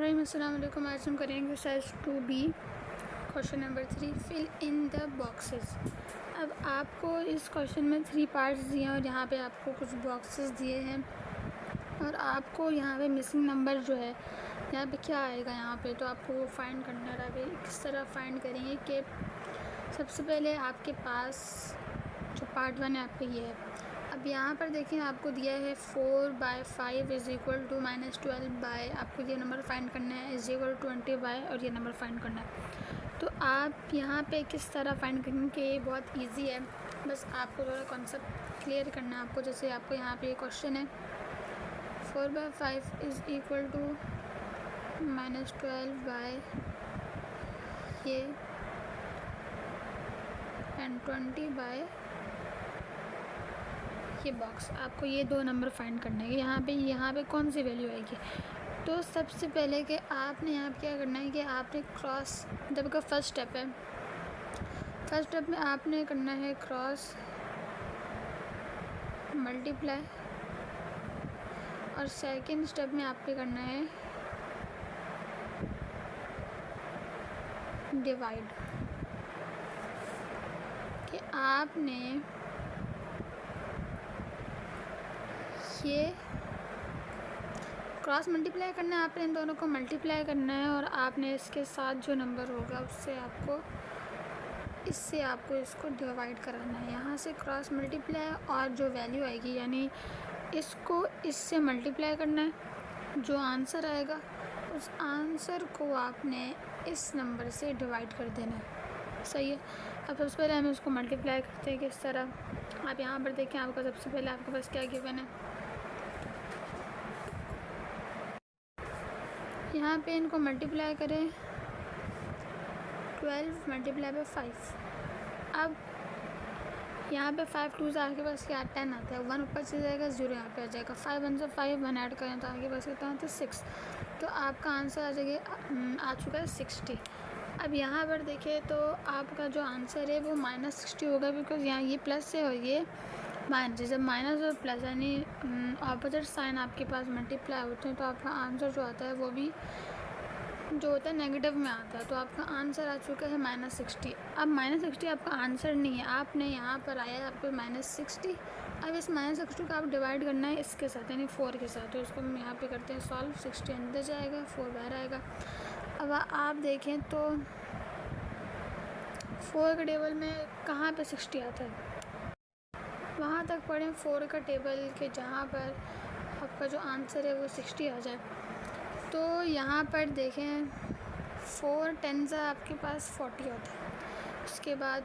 अस्सलाम वालेकुम। आज हम करेंगे exercise 2B question number 3 fill in the boxes. अब आपको इस क्वेश्चन में 3 पार्ट्स दिए हैं और यहाँ पे आपको कुछ बॉक्सेस दिए हैं और आपको यहाँ पे मिसिंग नंबर जो है यहाँ पे क्या आएगा यहाँ पे, तो आपको वो फाइंड करना है। अभी किस तरह फाइंड करेंगे कि सबसे पहले आपके पास जो पार्ट 1 है आपका ये है। अब यहाँ पर देखिए आपको दिया है 4/5 इज़ इक्वल टू -12 बाय, आपको ये नंबर फाइंड करना है, इज़ इक्वल टू 20 बाय, और ये नंबर फाइंड करना है। तो आप यहाँ पे किस तरह फाइंड करेंगे, ये बहुत इजी है, बस आपको थोड़ा कॉन्सेप्ट क्लियर करना है आपको। जैसे आपको यहाँ पे क्वेश्चन है 4/5 इज़ इक्वल टू -12 बाय ये एंड 20 बाय ये बॉक्स। आपको ये दो नंबर फाइंड करना है। यहाँ पे कौन सी वैल्यू आएगी। तो सबसे पहले कि आपने यहाँ पे क्या करना है कि आपने क्रॉस, जब का फर्स्ट स्टेप है, फर्स्ट स्टेप में आपने करना है क्रॉस मल्टीप्लाई, और सेकंड स्टेप में आपने करना है डिवाइड। कि आपने ये क्रॉस मल्टीप्लाई करना है, आपने इन दोनों को मल्टीप्लाई करना है और आपने इसके साथ जो नंबर होगा इससे आपको इसको डिवाइड कराना है। यहाँ से क्रॉस मल्टीप्लाई और जो वैल्यू आएगी यानी इसको इससे मल्टीप्लाई करना है। जो आंसर आएगा उस आंसर को आपने इस नंबर से डिवाइड कर देना है। सही है। अब सबसे पहले हम इसको मल्टीप्लाई करते हैं किस तरह। आप यहाँ पर देखें, आपका सबसे पहले आपके पास क्या गिवन है। यहाँ पे इनको मल्टीप्लाई करें 12 मल्टीप्लाई बाय 5। अब यहाँ पे 5 2 से आपके पास क्या 10 आता है, 1 ऊपर से जाएगा, 0 यहाँ पे आ जाएगा, 5 1 से 5 1 ऐड करें तो आपके पास कितना आता है 6। तो आपका आंसर आ चुका है 60। अब यहाँ पर देखें तो आपका जो आंसर है वो -60 होगा, बिकॉज यहाँ ये प्लस है और ये माइनस। जब माइनस और प्लस यानी ऑपोजिट साइन आपके पास मल्टीप्लाई होते हैं तो आपका आंसर जो आता है वो भी जो होता है नेगेटिव में आता है। तो आपका आंसर आ चुका है -60। अब -60 आपका आंसर नहीं है, आपने यहाँ पर आया है आपको -60। अब इस -60 को आप डिवाइड करना है इसके साथ यानी 4 के साथ। तो इसको हम यहाँ पे करते हैं सॉल्व। 60 अंदर जाएगा, 4 बाहर आएगा। अब आप देखें तो 4 के टेबल में कहाँ पे 60 आता है, वहाँ तक पढ़ें 4 का टेबल के जहाँ पर आपका जो आंसर है वो 60 आ जाए। तो यहाँ पर देखें 4 10 से आपके पास 40 होता है। उसके बाद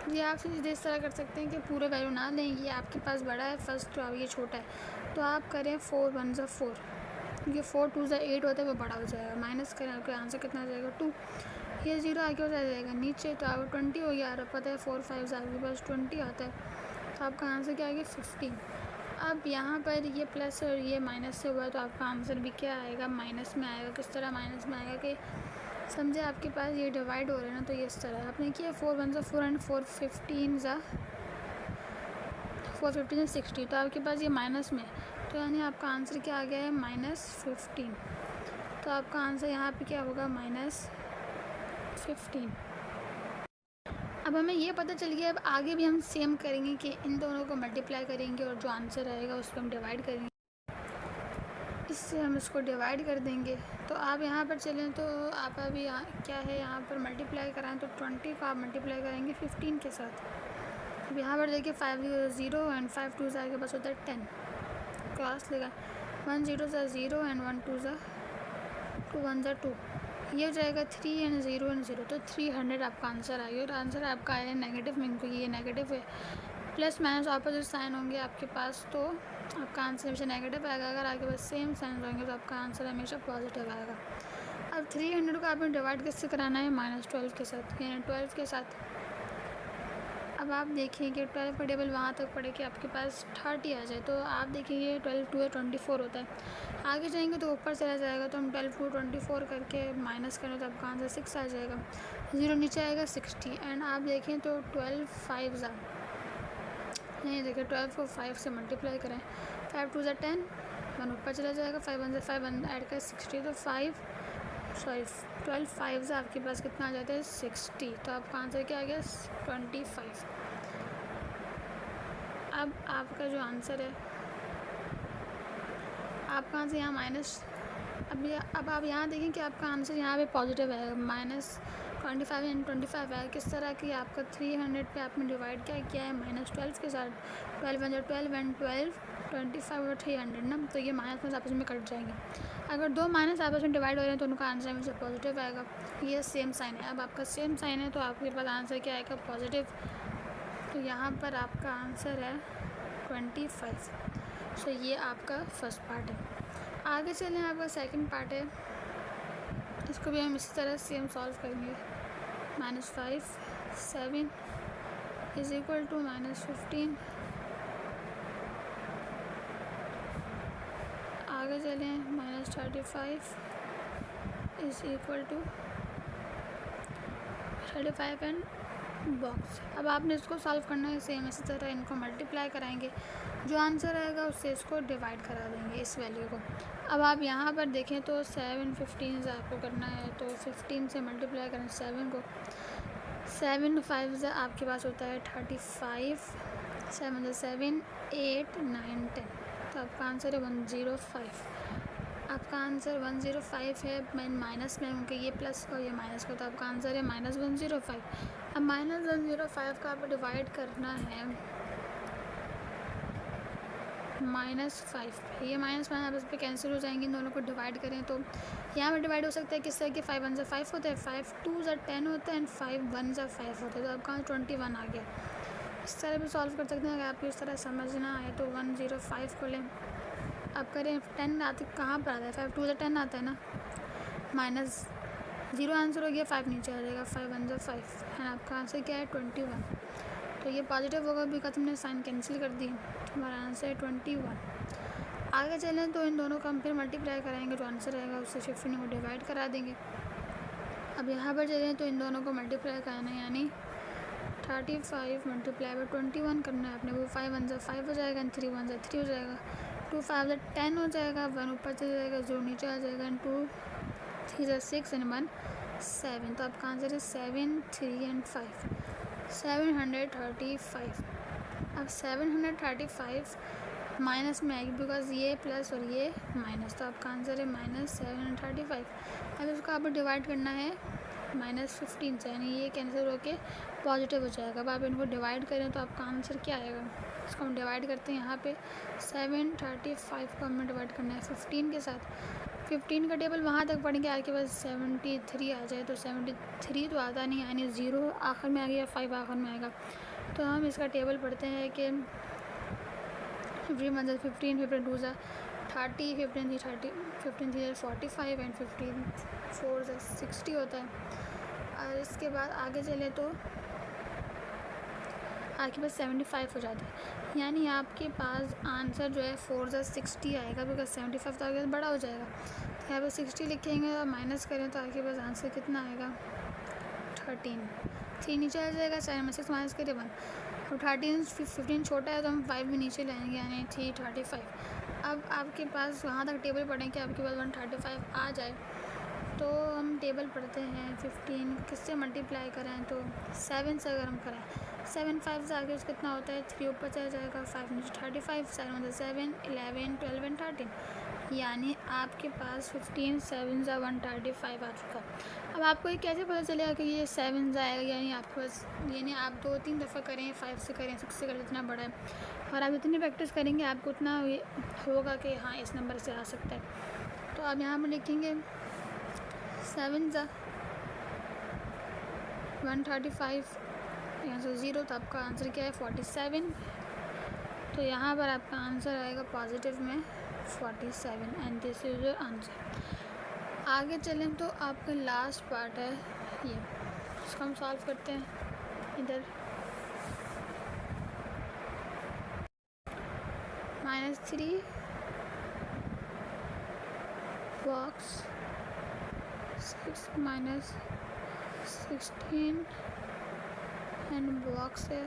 ये आप सीधे इस तरह कर सकते हैं कि पूरे वैल्यू ना लें, ये आपके पास बड़ा है फर्स्ट, तो अब ये छोटा है तो आप करें 4 1 से 4, ये 4 2 से 8 होता है वो बड़ा हो जाएगा, माइनस करें आपका आंसर कितना आ जाएगा 2। ये 0 आगे हो जाएगा नीचे, तो आपको 20 हो गया। और पता है 4 5 से आपके पास 20 आता है, तो आपका आंसर क्या आएगा 15। अब यहाँ पर ये प्लस और ये माइनस से हुआ तो आपका आंसर भी क्या आएगा माइनस में आएगा। किस तरह माइनस में आएगा कि समझे आपके पास ये डिवाइड हो रहा है ना, तो ये इस तरह आपने किया 4 1 से 4 एंड 4 15 से 60, तो आपके पास ये माइनस में, तो यानी आपका आंसर क्या आ गया है -15। तो आपका आंसर यहाँ पे क्या होगा -15। अब हमें ये पता चल गया। अब आगे भी हम सेम करेंगे कि इन दोनों को मल्टीप्लाई करेंगे और जो आंसर आएगा उस पर हम डिवाइड करेंगे, इससे हम इसको डिवाइड कर देंगे। तो आप यहाँ पर चलें तो आप अभी क्या है यहाँ पर मल्टीप्लाई कराएं तो 20 को आप मल्टीप्लाई करेंगे 15 के साथ। अब यहाँ पर देखिए 5 0 एंड 5 2 से आपके पास होता है 10, क्रॉस लगा 1 0 से 0 एंड 1 2 से 2 1 से 2, ये हो जाएगा 3 एंड 0 एंड 0, तो 300 आपका आंसर आ गया। और आंसर आपका आया नेगेटिव में, क्योंकि ये नेगेटिव है, प्लस माइनस ऑपोजिट साइन होंगे आपके पास तो आपका आंसर हमेशा नेगेटिव आएगा। अगर आपके पास सेम साइन होंगे तो आपका आंसर हमेशा पॉजिटिव आएगा। अब 300 को आपने डिवाइड किससे कराना है -12 के साथ, यानी 12 के साथ। अब आप देखिए कि 12 का टेबल वहाँ तक पड़े कि आपके पास 30 आ जाए, तो आप देखिए 12 2 24 होता है। आगे जाएंगे तो ऊपर चला जाएगा, तो हम 12 2 24 करके माइनस करें तो आपका आंसर 6 आ जाएगा, 0 नीचे आएगा 60। एंड आप देखें तो 12 5 नहीं देखिए 12 को 5 से मल्टीप्लाई करें, 5 2 10 1 ऊपर चला जाएगा, 5 1 5 1 ऐड कर 60, तो 12 5 से आपके पास कितना आ जाता है 60, तो आपका आंसर क्या आ गया 25। अब आपका जो आंसर है, आपका आंसर यहाँ माइनस, अब आप यहाँ देखें कि आपका आंसर यहाँ पे पॉजिटिव है, -25 एंड 25 है। किस तरह की आपका 300 पे आपने डिवाइड क्या है -12 के साथ, 12 1 12 एंड 12 25 और 300 ना, तो ये माइनस आपस में कट जाएंगे। अगर दो माइनस आपस में डिवाइड हो रहे हैं तो उनका आंसर हमेशा पॉजिटिव आएगा। ये सेम साइन है, अब आपका सेम साइन है तो आपके पास आंसर क्या आएगा पॉजिटिव, तो यहाँ पर आपका आंसर है 25। सो ये आपका फर्स्ट पार्ट है। आगे चलें, आपका सेकंड पार्ट है, इसको भी हम इसी तरह सेम सॉल्व करेंगे। -5 7 इज इक्वल टू -15। आगे चलें, -35 is equal to 35 and box. अब आपने इसको सॉल्व करना है सेम इसी तरह, इनको मल्टीप्लाई कराएंगे, जो आंसर आएगा उससे इसको डिवाइड करा देंगे इस वैल्यू को। अब आप यहाँ पर देखें तो 7 15 से आपको करना है, तो 15 से मल्टीप्लाई करें 7 को, 7 5 से आपके पास होता है 35, 7 7 8 9 10, तो आपका आंसर है 105। आपका आंसर 105 है, मैं माइनस में क्योंकि ये प्लस और ये माइनस का, तो आपका आंसर है -105। अब -105 का आपको डिवाइड करना है -5 पे, ये माइनस आपस पे कैंसिल हो जाएंगे, इन दोनों को डिवाइड करें तो यहाँ पर डिवाइड हो सकता है किस तरह के, 5 1 से 5 होता है, 5 2 से 10 होता है एंड 5 1 से 5 होता है, तो आपका 21 आ गया। इस तरह भी सॉल्व कर सकते हैं। अगर आपको इस तरह समझना आए तो 105 को लें, अब करें 10 आते कहाँ पर आता है, 5 2 से 10 आता है ना, -0 आंसर हो गया, 5 नीचे आ जाएगा, 5 1 से 5 एंड आपका आंसर क्या है 21। तो ये पॉजिटिव होगा बिकॉज हमने साइन कैंसिल कर दी, तो हमारा आंसर है 21। आगे चलें तो इन दोनों को हम फिर मल्टीप्लाई कराएंगे, जो आंसर आएगा उससे 15 को डिवाइड करा देंगे। अब यहाँ पर चलें तो इन दोनों को मल्टीप्लाई कराना है, यानी 35 मल्टीप्लाई बाई 21 करना है अपने को, 5 1 से 5 हो जाएगा एंड 3 1 से 3 हो जाएगा, 2 5 से 10 हो जाएगा, 1 ऊपर चला जाएगा, 0 नीचे आ जाएगा एंड 2 3 से 6 एंड 1 7, तो आपका आंसर है 7 3 एंड 5 735। अब 735 माइनस में आएगी बिकॉज ये प्लस और ये माइनस, तो आपका आंसर है -735। अब इसको आपको डिवाइड करना है -15 से, यानी ये कैंसिल होके पॉजिटिव हो जाएगा। अब आप इनको डिवाइड करें तो आपका आंसर क्या आएगा, इसको हम डिवाइड करते हैं, यहाँ पे 735 को हमें डिवाइड करना है 15 के साथ। 15 का टेबल वहाँ तक पढ़ेंगे आपके पास 73 आ जाए, तो 73 तो आता नहीं, यानी 0 आखिर में आ गया, 5 आखिर में आएगा, तो हम इसका टेबल पढ़ते हैं कि 15 1 15 15 2 30 15 3 30 15 3 45 एंड 15 4 60 होता है। और इसके बाद आगे चले तो आपके पास 75 हो जाता है, यानी आपके पास आंसर जो है 4 60 आएगा बिकॉज 75 तो आगे बड़ा हो जाएगा, तो यहाँ पर 60 लिखेंगे और माइनस करें तो आपके पास आंसर कितना आएगा 13, 3 नीचे आ जाएगा, 7 में 6 माइनस करें 1, तो 13 15 छोटा है तो हम 5 भी नीचे लाएंगे, यानी 335। अब आपके पास वहाँ तक टेबल पढ़ें कि आपके पास 135 आ जाए, तो हम टेबल पढ़ते हैं 15 किससे मल्टीप्लाई करें, तो 7 से अगर हम करें, 7 5 से आगे कितना होता है, 3 ऊपर चला जाएगा, 5 नीचे 35, 7 7 11 12 एंड 13, यानी आपके पास 15 7 से 135 आ चुका। अब आपको ये कैसे पता चलेगा कि ये 7 आएगा, यानी आपके पास, यानी आप 2-3 दफ़ा करें, 5 से करें, 6 से करें, इतना बड़ा है, और आप जितनी प्रैक्टिस करेंगे आपको उतना होगा कि हाँ इस नंबर से आ सकता है। तो आप यहाँ पर लिखेंगे 7 से 135 यहाँ से 0, तो आपका आंसर क्या है 47, तो यहाँ पर आपका आंसर आएगा पॉजिटिव में 47 and this is your answer. आगे चलें तो आपका लास्ट पार्ट है ये, इसको हम सॉल्व करते हैं। इधर -3 बॉक्स 6 -16 एंड बॉक्स है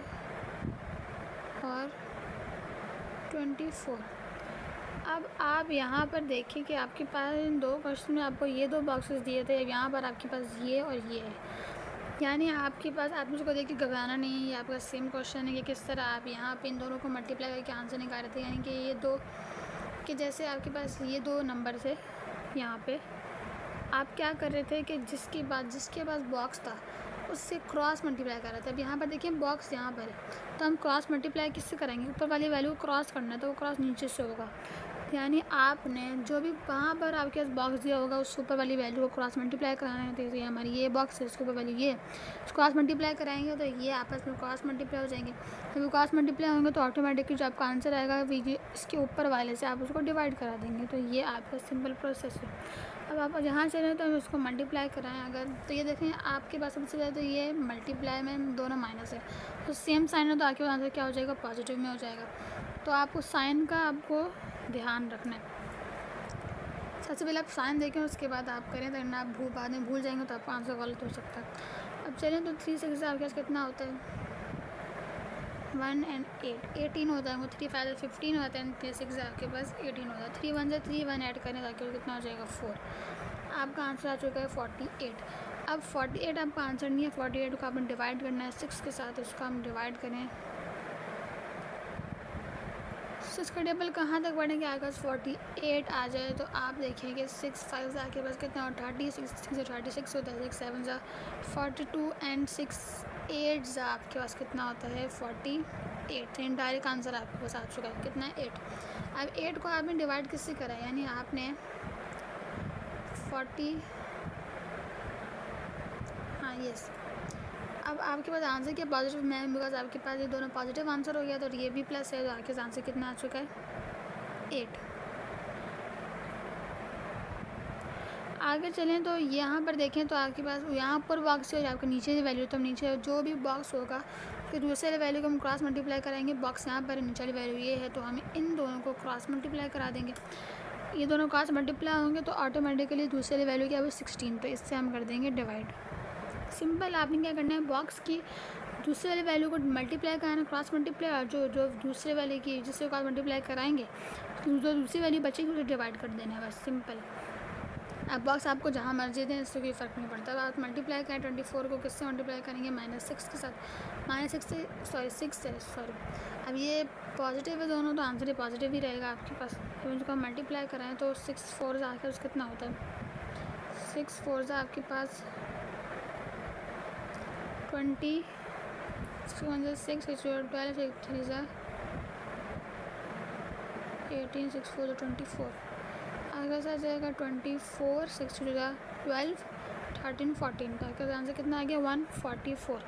और 24। अब आप यहाँ पर देखिए कि आपके पास इन दो क्वेश्चन में आपको ये दो बॉक्सेस दिए थे, यहाँ पर आपके पास ये और ये है, यानी आपके पास आप मुझको देख के घबराना नहीं है। ये आपका सेम क्वेश्चन है कि किस तरह आप यहाँ पे इन दोनों को मल्टीप्लाई करके आंसर निकाल रहे थे, यानी कि ये दो कि जैसे आपके पास ये दो नंबर थे, यहाँ पे आप क्या कर रहे थे कि जिसके पास बॉक्स था उससे क्रॉस मल्टीप्लाई कर रहे थे। अब यहाँ पर देखिए बॉक्स यहाँ पर है, तो हम क्रॉस मल्टीप्लाई किससे करेंगे, ऊपर वाली वैल्यू को क्रॉस करना है, तो वो क्रॉस नीचे से होगा, यानी आपने जो भी वहाँ पर आपके पास बॉक्स दिया होगा उस ऊपर वाली वैल्यू को क्रॉस मल्टीप्लाई कराना है। तो ये हमारी ये बॉक्स है, इसके ऊपर वैल्यू ये क्रॉस मल्टीप्लाई कराएंगे तो ये आपस में क्रॉस मल्टीप्लाई हो जाएंगे। जब क्रॉस मल्टीप्लाई होंगे तो ऑटोमेटिकली जो आपका आंसर आएगा इसके ऊपर वाले से आप उसको डिवाइड करा देंगे। तो ये आपका सिंपल प्रोसेस है। अब आप यहाँ चलें तो हम उसको मल्टीप्लाई कराएं अगर, तो ये देखें आपके पास सबसे ज़्यादा तो ये मल्टीप्लाई में दोनों माइनस है, तो सेम साइन है तो आपके आंसर क्या हो जाएगा, पॉजिटिव में हो जाएगा। तो आप उस साइन का आपको ध्यान रखना है। सबसे पहले आप साइन देखें, उसके बाद आप करें, तो आप बाद में भूल जाएंगे तो आपका आंसर गलत हो सकता है। अब चलें तो 3 6 आपके पास कितना होता है, 1 and 8 18 होता है। वो 3 5 15 होता है, 3 6 आपके पास 18 होता है। 3 1 से 3 1 ऐड करें ताकि कितना हो जाएगा 4। आपका आंसर आ चुका है 48। अब 48 आपका आंसर नहीं है, 48 को आपने डिवाइड करना है 6 के साथ, उसको हम डिवाइड करें 6 का टेबल कहाँ तक बढ़ेंगे, आपके पास 48 आ जाए तो आप देखिए कि 6 5 आपके पास कितना हो 36, 6 से 36 होता है, 6 7 ज़ा 42 एंड 6 8 ज़ा आपके पास कितना होता है 48। इंडायरेक्ट आंसर आपके पास आ चुका है कितना है 8। अब 8 को आपने डिवाइड किससे करा है, यानी आपने 40 हाँ यस। अब आपके पास आंसर क्या पॉजिटिव में, बिकॉज आपके पास ये दोनों पॉजिटिव आंसर हो गया, तो ये भी प्लस है, तो आपके पास आंसर कितना आ चुका है 8। आगे चलें तो यहाँ पर देखें तो आपके पास यहाँ पर बॉक्स है और आपके नीचे की वैल्यू, तो नीचे जो भी बॉक्स होगा फिर दूसरे वाली वैल्यू को हम क्रॉस मल्टीप्लाई कराएंगे। बॉक्स यहाँ पर नीचे वाली वैल्यू ये है, तो हम इन दोनों को क्रॉस मल्टीप्लाई करा देंगे। ये दोनों क्रॉस मल्टीप्लाई होंगे तो ऑटोमेटिकली दूसरे वाली वैल्यू क्या है 16, तो इससे हम कर देंगे डिवाइड। सिंपल आपने क्या करना है, बॉक्स की दूसरे वाली वैल्यू को मल्टीप्लाई कराना क्रॉस मल्टीप्लाई, और जो दूसरे वाले की जिससे क्रॉस मल्टीप्लाई कराएंगे तो जो दूसरी वैल्यू बचेगी उसे डिवाइड कर देना है, बस सिंपल। अब बॉक्स आपको जहाँ मर्जी दें, इससे कोई फ़र्क नहीं पड़ता। अब आप मल्टीप्लाई करें 24 को किससे मल्टीप्लाई करेंगे -6 के साथ, -6 से सॉरी। अब ये पॉजिटिव है दोनों, तो आंसर ही पॉजिटिव ही रहेगा आपके पास। अब इनको हम मल्टीप्लाई कराएँ तो 6 4 आकर उस कितना होता है 6 4 आपके पास 20 6 6 12 3 18 6 4 24 आगे से आ जाएगा 24 6 12 13 14, तो आपका आंसर कितना आ गया 144।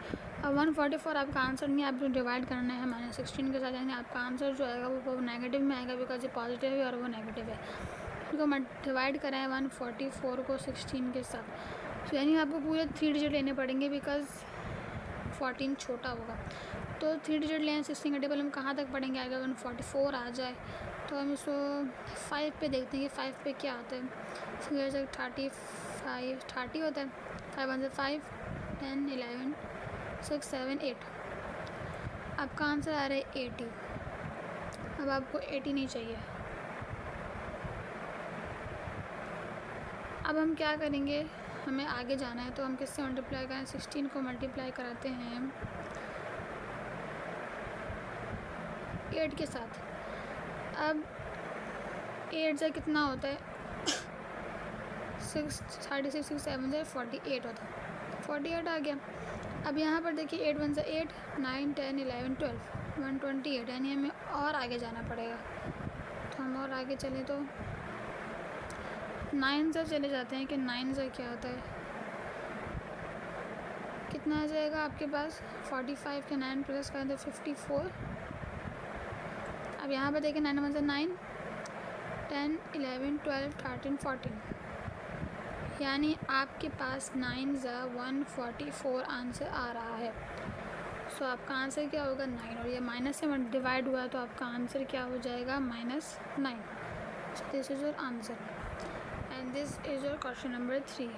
अब 144 आपका आंसर नहीं है, आपको डिवाइड करना है -16 के साथ, यानी आपका आंसर जो आएगा वो नेगेटिव में आएगा, बिकॉज ये पॉजिटिव है और वो नेगेटिव है। इनको डिवाइड कराएं 144 को 16 के साथ, तो यानी आपको पूरे 3 डिजिट लेने पड़ेंगे, बिकॉज 14 छोटा होगा। तो 3 डिजिट लें 16 का टेबल हम कहाँ तक पढ़ेंगे, अगर 144 आ जाए तो हम इसको 5 पे देखते हैं कि 5 पे क्या आता है। 30 होता है, 5 1 से 5 10 11 6 7 8। आपका आंसर आ रहा है 80। अब आपको 80 नहीं चाहिए। अब हम क्या करेंगे, हमें आगे जाना है, तो हम किससे मल्टीप्लाई करें, 16 को मल्टीप्लाई कराते हैं 8 के साथ। अब 8 से कितना होता है 6 36 6 7 से 48 होता है, 48 आ गया। अब यहाँ पर देखिए 8 1 से 8 9 10 11 12 128, यानी हमें और आगे जाना पड़ेगा। तो हम और आगे चलें तो 9 से चले जाते हैं कि 9 से क्या होता है, कितना आ जाएगा आपके पास 45 के 9 प्लस कर दो 54। अब यहाँ पर देखिए 9 1 से 9 10 11 12 13 14, यानी आपके पास 9 ज़ा 144 आंसर आ रहा है। सो आपका आंसर क्या होगा 9, और ये माइनस से डिवाइड हुआ तो आपका आंसर क्या हो जाएगा -9। This is your answer and this is your question number 3।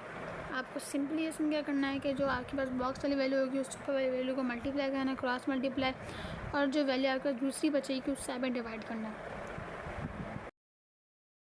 आपको सिंपली इसमें क्या करना है कि जो आपके पास बॉक्स वाली वैल्यू होगी उस पर वाली वैल्यू को मल्टीप्लाई करना है, क्रॉस मल्टीप्लाई, और जो वैल्यू आपके पास दूसरी बचेगी उससे आपने डिवाइड करना है।